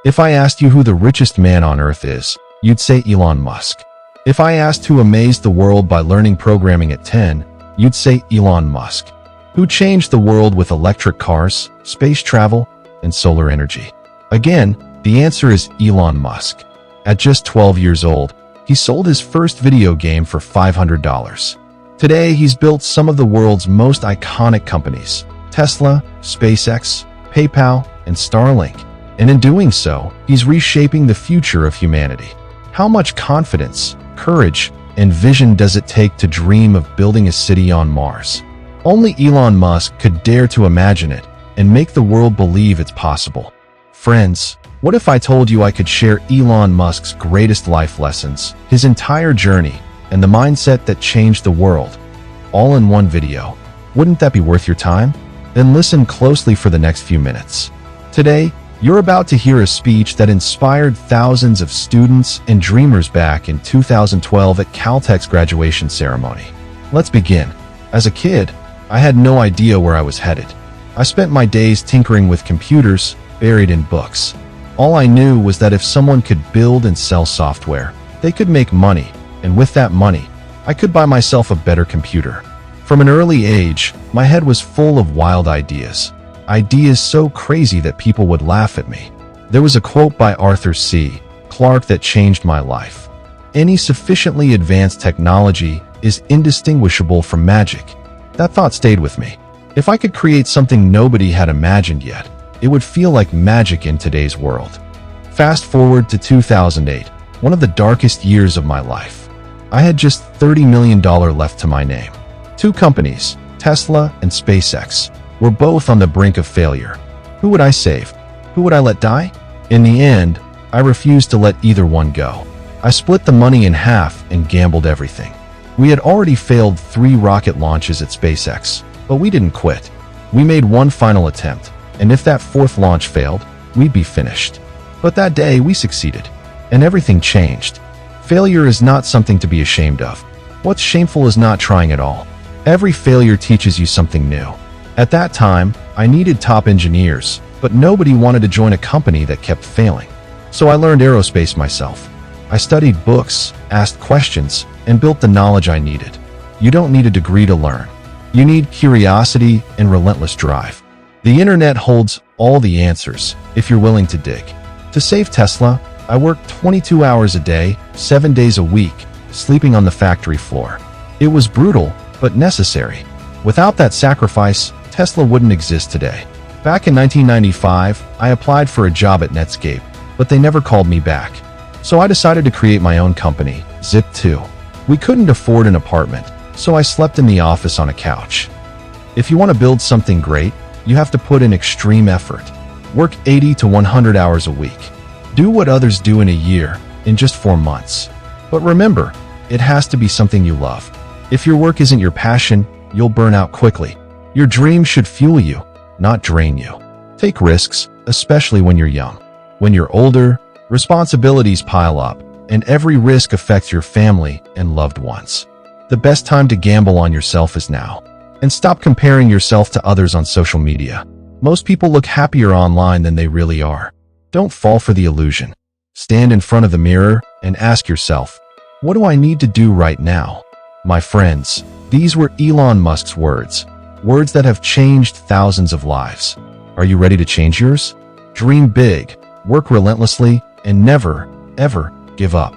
If I asked you who the richest man on earth is, you'd say Elon Musk. If I asked who amazed the world by learning programming at 10, you'd say Elon Musk. Who changed the world with electric cars, space travel, and solar energy? Again, the answer is Elon Musk. At just 12 years old, he sold his first video game for $500. Today, he's built some of the world's most iconic companies: Tesla, SpaceX, PayPal, and Starlink. And in doing so, he's reshaping the future of humanity. How much confidence, courage, and vision does it take to dream of building a city on Mars? Only Elon Musk could dare to imagine it and make the world believe it's possible. Friends, what if I told you I could share Elon Musk's greatest life lessons, his entire journey, and the mindset that changed the world, all in one video? Wouldn't that be worth your time? Then listen closely for the next few minutes. Today, you're about to hear a speech that inspired thousands of students and dreamers back in 2012 at Caltech's graduation ceremony. Let's begin. As a kid, I had no idea where I was headed. I spent my days tinkering with computers, buried in books. All I knew was that if someone could build and sell software, they could make money, and with that money, I could buy myself a better computer. From an early age, my head was full of wild ideas. Ideas so crazy that people would laugh at me. There was a quote by Arthur C. Clarke that changed my life. Any sufficiently advanced technology is indistinguishable from magic. That thought stayed with me. If I could create something nobody had imagined yet, it would feel like magic in today's world. Fast forward to 2008, one of the darkest years of my life. I had just $30 million left to my name. Two companies, Tesla and SpaceX, were both on the brink of failure. Who would I save? Who would I let die? In the end, I refused to let either one go. I split the money in half and gambled everything. We had already failed 3 rocket launches at SpaceX, but we didn't quit. We made one final attempt, and if that 4th launch failed, we'd be finished. But that day, we succeeded, and everything changed. Failure is not something to be ashamed of. What's shameful is not trying at all. Every failure teaches you something new. At that time, I needed top engineers, but nobody wanted to join a company that kept failing. So I learned aerospace myself. I studied books, asked questions, and built the knowledge I needed. You don't need a degree to learn. You need curiosity and relentless drive. The internet holds all the answers if you're willing to dig. To save Tesla, I worked 22 hours a day, 7 days a week, sleeping on the factory floor. It was brutal, but necessary. Without that sacrifice, Tesla wouldn't exist today. Back in 1995, I applied for a job at Netscape, but they never called me back. So I decided to create my own company, Zip2. We couldn't afford an apartment, so I slept in the office on a couch. If you want to build something great, you have to put in extreme effort. Work 80 to 100 hours a week. Do what others do in a year, in just 4 months. But remember, it has to be something you love. If your work isn't your passion, you'll burn out quickly. Your dreams should fuel you, not drain you. Take risks, especially when you're young. When you're older, responsibilities pile up, and every risk affects your family and loved ones. The best time to gamble on yourself is now. And stop comparing yourself to others on social media. Most people look happier online than they really are. Don't fall for the illusion. Stand in front of the mirror and ask yourself, what do I need to do right now? My friends, these were Elon Musk's words. Words that have changed thousands of lives. Are you ready to change yours? Dream big, work relentlessly, and never, ever give up.